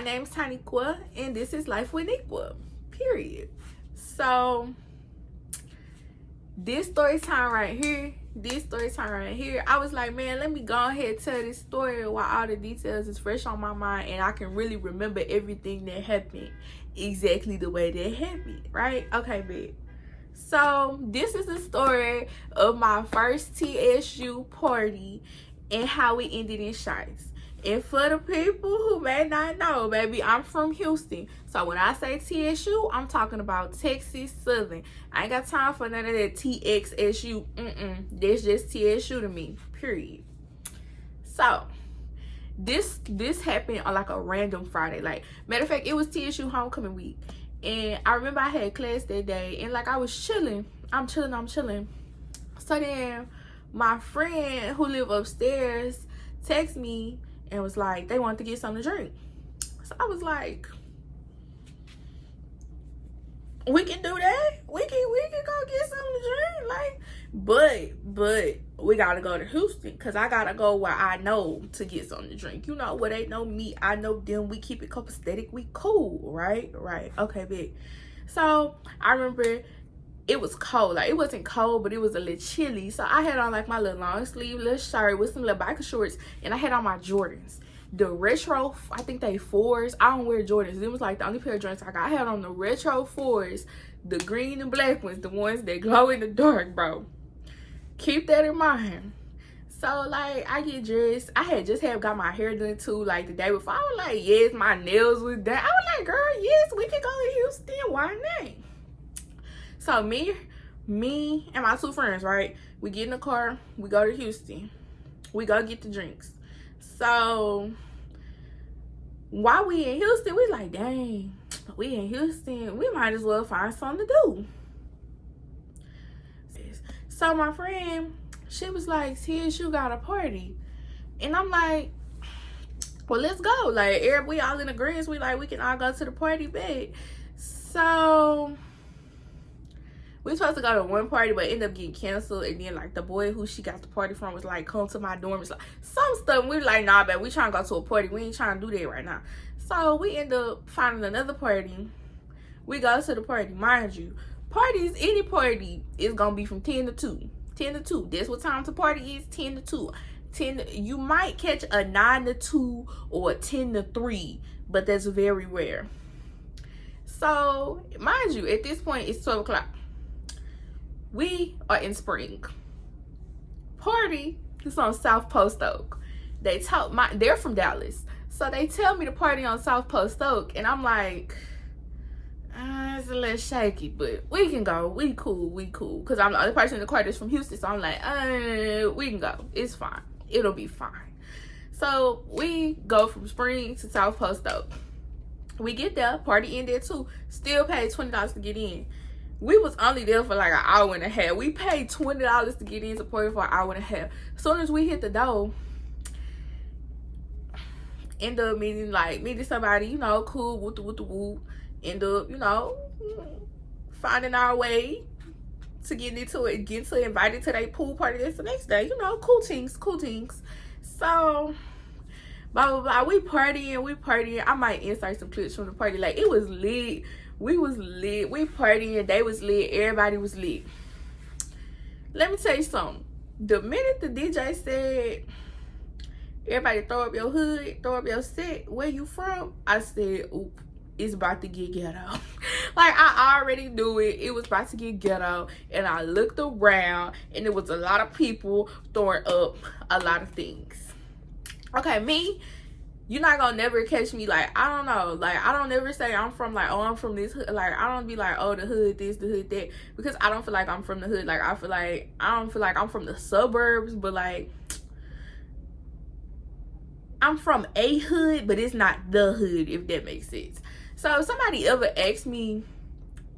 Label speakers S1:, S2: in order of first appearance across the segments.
S1: My name's Taniqua, and this is Life with Niqua, period. So, this story time right here, I was like, man, let me go ahead and tell this story while all the details is fresh on my mind and I can really remember everything that happened exactly the way that happened, right? Okay, babe. So, this is the story of my first TSU party and how it ended in shots. And for the people who may not know, baby, I'm from Houston. So when I say TSU, I'm talking about Texas Southern. I ain't got time for none of that TXSU. That's just TSU to me, period. So this happened on like a random Friday. Like, matter of fact, it was TSU homecoming week. And I remember I had class that day. And like, I was chilling. I'm chilling. So then my friend who lived upstairs texted me and was like, they wanted to get something to drink. So I was like, we can do that. We can go get something to drink. Like, but we gotta go to Houston because I gotta go where I know to get something to drink. You know, where they know me, I know them. We keep it copacetic. We cool, right? Okay, big. So I remember it was cold. Like, it wasn't cold, but it was a little chilly. So I had on like my little long sleeve little shirt with some little biker shorts, and I had on my Jordans. The retro, I think they 4s. I don't wear Jordans. It was like the only pair of Jordans I got. I had on the retro 4s, the green and black ones, the ones that glow in the dark, bro. Keep that in mind. So like, I get dressed. I had just got my hair done too, like the day before. I was like, yes, my nails was done. I was like, girl, yes, we can go to Houston. Why not? So me and my 2 friends, right? We get in the car, we go to Houston. We go get the drinks. So while we in Houston, we like, dang, we in Houston, we might as well find something to do. So my friend, she was like, TSU got a party. And I'm like, well, let's go. Like, we all in agreement. We like, we can all go to the party, babe. So we supposed to go to one party, but ended up getting canceled. And then like the boy who she got the party from was like, come to my dorm. It's like some stuff. We were like, nah, babe, we trying to go to a party. We ain't trying to do that right now. So we end up finding another party. We go to the party. Mind you, parties, any party is gonna be from 10 to 2. 10 to 2. That's what time to party is. 10 to 2. You might catch a 9 to 2 or a 10 to 3, but that's very rare. So mind you, at this point it's 12 o'clock. We are in spring. Party is on South Post Oak. They're from Dallas. So they tell me to party on South Post Oak. And I'm like, it's a little shaky, but we can go. We cool. Because I'm the only person in the car that's from Houston. So I'm like, we can go. It's fine. It'll be fine. So we go from spring to South Post Oak. We get there. Party in there too. Still paid $20 to get in. We was only there for like an hour and a half. We paid $20 to get into party for an hour and a half. As soon as we hit the door, end up meeting somebody, you know, cool, woo. End up, you know, finding our way to get invited to their pool party. That's the next day, you know, cool things. So blah. We partying. I might insert some clips from the party. Like, it was lit. We was lit. We partying. They was lit. Everybody was lit. Let me tell you something. The minute the DJ said, everybody throw up your hood, throw up your set, where you from? I said, oop, it's about to get ghetto. Like, I already knew it. It was about to get ghetto. And I looked around, and there was a lot of people throwing up a lot of things. Okay, me, you're not gonna never catch me, like, I don't know, like, I don't never say I'm from, like, oh, I'm from this hood. Like, I don't be like, oh, the hood this, the hood that, because I don't feel like I'm from the hood. Like, I don't feel like I'm from the suburbs, but like, I'm from a hood, but it's not the hood, if that makes sense. So if somebody ever asks me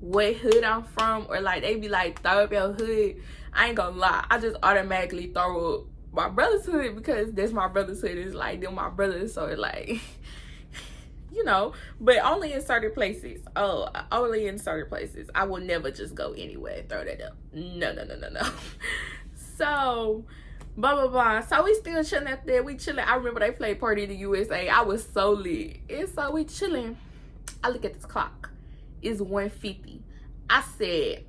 S1: what hood I'm from, or like they be like, throw up your hood, I ain't gonna lie, I just automatically throw up my brother's hood, because that's my brother's hood. It's like, they're my brothers, so it's like, you know, but only in certain places. Only in certain places. I will never just go anywhere and throw that up. No. So Blah, blah, blah. So we still chilling after that. We chilling. I remember they played Party in the USA. I was so lit. And so we chilling. I look at this clock. It's 1:50. I said,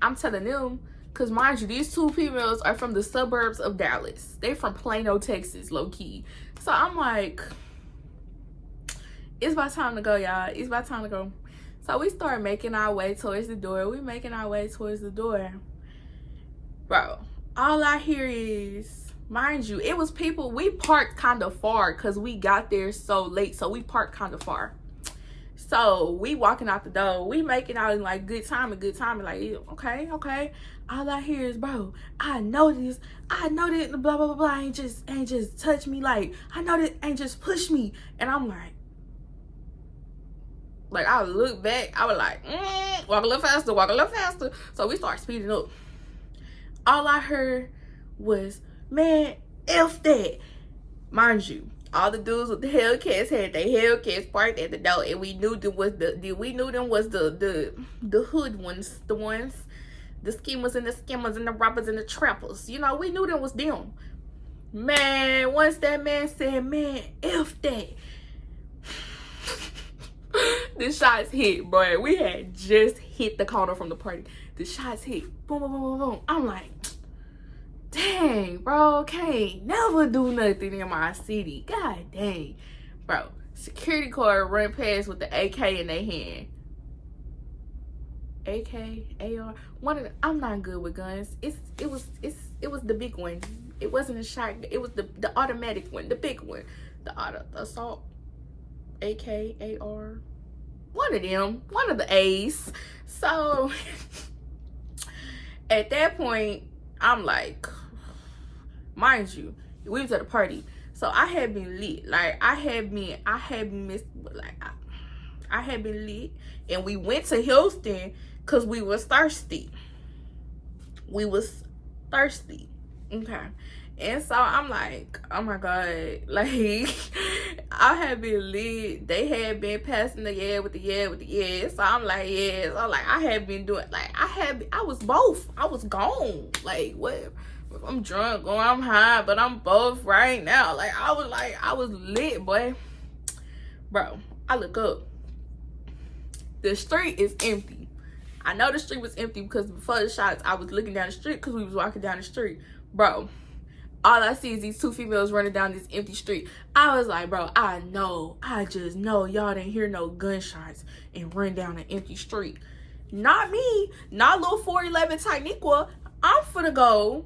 S1: I'm telling them, because mind you, these two females are from the suburbs of Dallas. They from Plano, Texas, low key. So I'm like, it's about time to go, y'all. It's about time to go. So we start making our way towards the door. We making our way towards the door. Bro, all I hear is, mind you, it was people. We parked kind of far because we got there so late. So we parked kind of far. So we walking out the door. We making out in like good time. Like, okay. All I hear is, bro, I know this, blah, blah, blah, blah, ain't just touch me. Like, I know this ain't just push me. And I'm like, I look back, I was like, walk a little faster. So we start speeding up. All I heard was, man, F that. Mind you, all the dudes with the Hellcats had their Hellcats parked at the door, and we knew them was the hood ones, the schemers and the skimmers and the robbers and the trappers. You know, we knew them was them. Man, once that man said, man, F that. The shots hit, boy. We had just hit the corner from the party. The shots hit. Boom, boom, boom, boom, boom. I'm like, dang, bro, can't never do nothing in my city. God dang. Bro, security car run past with the AK in their hand. AK, AR, one of the, I'm not good with guns. It was the big one. It wasn't a shotgun. It was the automatic one, the big one. The assault, AK, AR. One of them, one of the A's. So at that point, I'm like, mind you, we was at a party. So I had been lit. Like I had been lit. And we went to Houston because we was thirsty. Okay. And so I'm like, oh my God, like I had been lit. They had been passing the yeah with the yeah. So I'm like, yeah. So like I had been doing, like I was both. I was gone. Like what? I'm drunk or I'm high, but I'm both right now. Like I was lit, boy. Bro, I look up. The street is empty. I know the street was empty because before the shots, I was looking down the street because we was walking down the street. Bro, all I see is these two females running down this empty street. I was like, bro, I just know y'all didn't hear no gunshots and run down an empty street. Not me, not little 411 Tynequa. I'm finna go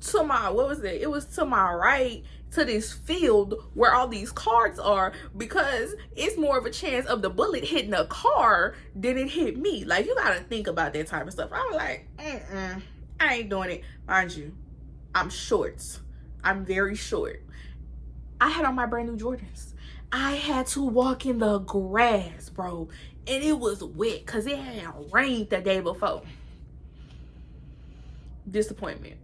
S1: to my, what was it? It was to my right, to this field where all these cars are, because it's more of a chance of the bullet hitting a car than it hit me. Like, you gotta think about that type of stuff. I was like, I ain't doing it. Mind you, I'm short. I'm very short. I had on my brand new Jordans. I had to walk in the grass, bro. And it was wet because it had rained the day before. Disappointment.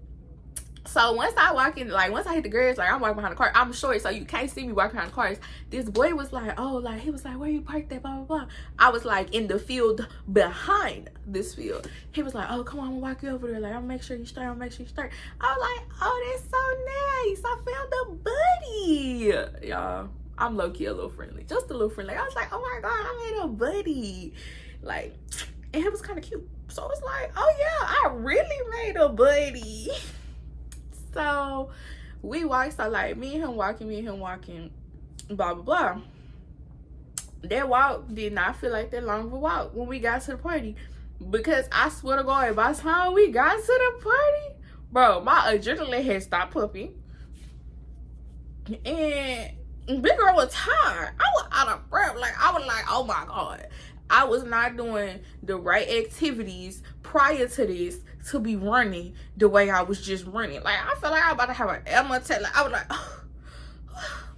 S1: So once I walk in, like once I hit the grass, like I'm walking behind the car. I'm short, so you can't see me walking behind the cars. This boy was like, oh, like he was like, where you parked that, blah, blah, blah. I was like in the field behind this field. He was like, oh, come on, I'm gonna walk you over there. Like, I'm gonna make sure you straight, I was like, oh, that's so nice. I found a buddy. Y'all, I'm low-key a little friendly. Just a little friendly. I was like, oh my God, I made a buddy. Like, and it was kind of cute. So it was like, oh yeah, I really made a buddy. So we walked, so like me and him walking, blah, blah, blah. That walk did not feel like that long of a walk when we got to the party. Because I swear to God, by the time we got to the party, bro, my adrenaline had stopped pumping. And big girl was tired. I was out of breath. Like, I was like, oh my God. I was not doing the right activities prior to this to be running the way I was just running. Like, I felt like I was about to have an asthma attack. Like, I was like, oh,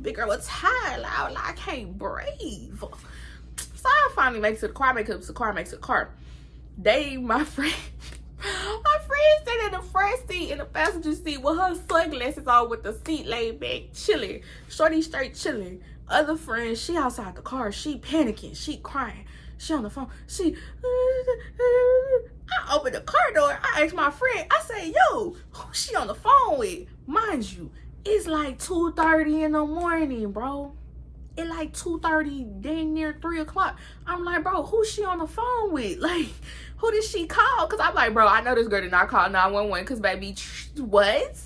S1: big girl was tired. Like, I was like, I can't breathe. So I finally make it to the car, make it to the car. My friend sitting in the front seat in the passenger seat with her sunglasses on with the seat laid back, chilling. Shorty straight chilling. Other friend, she outside the car. She panicking. She crying. She on the phone. I opened the car door. I asked my friend, I said, yo, who who she on the phone with? Mind you, it's like 2:30 in the morning, bro. It's like 2:30, dang near 3 o'clock. I'm like, bro, who she on the phone with? Like, who did she call? Because I'm like, bro, I know this girl did not call 911 because, baby, what?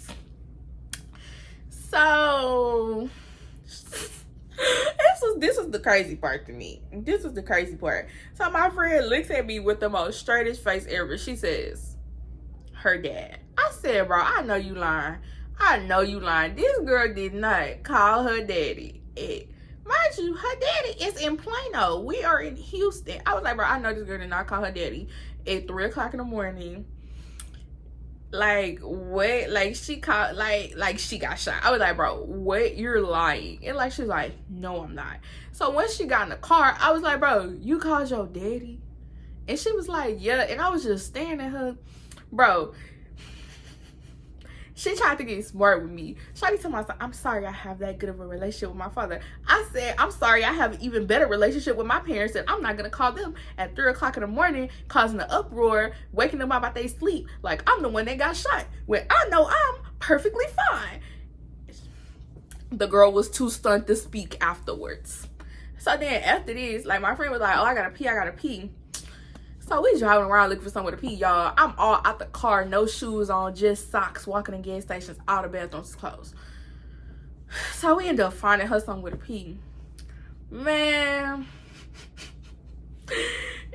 S1: So, this is the crazy part to me. This is the crazy part. So, my friend looks at me with the most straightest face ever. She says, her dad. I said, bro, I know you lying. I know you lying. This girl did not call her daddy. Mind you, her daddy is in Plano. We are in Houston. I was like, bro, I know this girl did not call her daddy at 3 o'clock in the morning. Like, what? Like, she called, like she got shot. I was like, bro, what? You're lying. And like, she's like, no, I'm not. So once she got in the car, I was like, bro, you called your daddy? And she was like, yeah. And I was just staring at her. Bro, she tried to get smart with me. Shawty told myself, I'm sorry I have that good of a relationship with my father. I said, I'm sorry I have an even better relationship with my parents, and I'm not going to call them at 3 o'clock in the morning, causing an uproar, waking them up out they sleep. Like, I'm the one that got shot, when I know I'm perfectly fine. The girl was too stunned to speak afterwards. So then after this, like, my friend was like, oh, I gotta pee. So we driving around looking for somewhere to pee, y'all. I'm all out the car, no shoes on, just socks, walking in gas stations, all the bathrooms closed. So we end up finding her somewhere to pee. Man,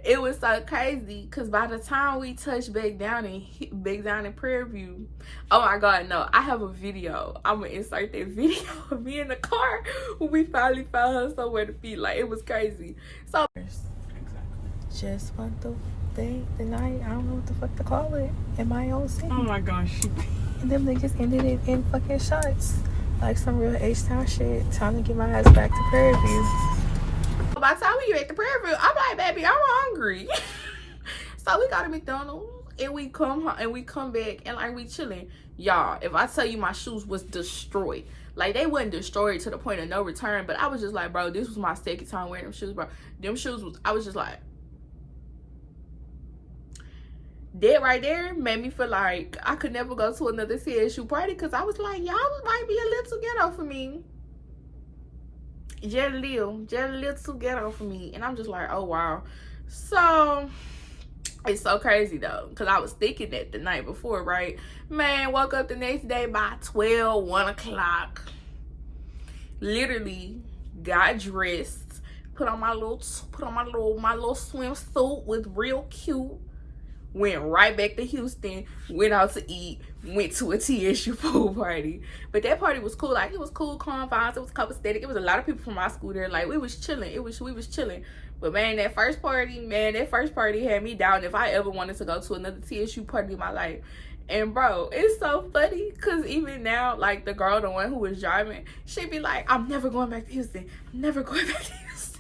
S1: it was so crazy because by the time we touched back down in Prairie View, oh my God, no, I have a video. I'm gonna insert that video of me in the car when we finally found her somewhere to pee. Like, it was crazy. So just went the night, I don't know what the fuck to call it, in my own city.
S2: Oh my gosh.
S1: And then they just ended it in fucking shots. Like some real H-Town shit. Time to get my ass back to Prairie View. By the time we get to Prairie View, I'm like, baby, I'm hungry. So we got to McDonald's and we come home and we come back and like we chilling. Y'all, if I tell you my shoes was destroyed. Like, they wasn't destroyed to the point of no return, but I was just like, bro, this was my second time wearing them shoes, bro. Them shoes was, I was just like, that right there made me feel like I could never go to another CSU party because I was like, y'all might be a little ghetto for me. Just a little too ghetto for me. And I'm just like, oh, wow. So, it's so crazy, though, because I was thinking that the night before, right? Man, woke up the next day by 12, 1 o'clock. Literally got dressed, put on my little swimsuit, was real cute. Went right back to Houston, went out to eat, went to a TSU pool party. But that party was cool. Like, it was cool, calm vibes. It was copacetic. It was a lot of people from my school there. Like, we was chilling. We was chilling. But man, that first party had me down if I ever wanted to go to another TSU party in my life. And bro, it's so funny because even now, like, the girl, the one who was driving, she'd be like, I'm never going back to Houston. I'm never going back to Houston.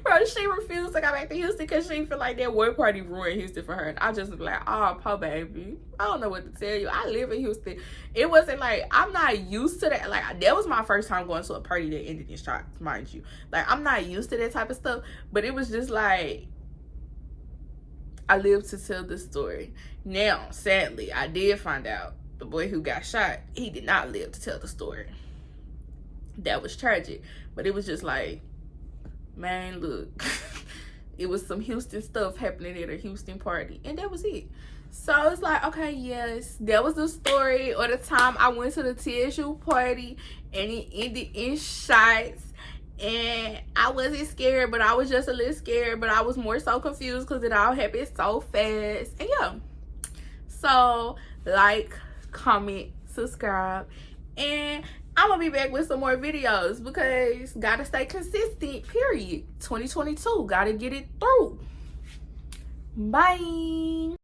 S1: Bro, she refused to go back to Houston because she feel like that one party ruined Houston for her. And I just was like, oh, poor baby. I don't know what to tell you. I live in Houston. It wasn't like, I'm not used to that. Like, that was my first time going to a party that ended in shots, mind you. Like, I'm not used to that type of stuff. But it was just like, I live to tell this story. Now, sadly, I did find out the boy who got shot, he did not live to tell the story. That was tragic. But it was just like, man, look, it was some Houston stuff happening at a Houston party, and that was it. So it's like, okay, yes, that was the story, or the time I went to the TSU party and it ended in shots. And I wasn't scared, but I was just a little scared, but I was more so confused because it all happened so fast. And yeah, so like, comment, subscribe, and I'm gonna be back with some more videos because gotta stay consistent, period. 2022, gotta get it through. Bye.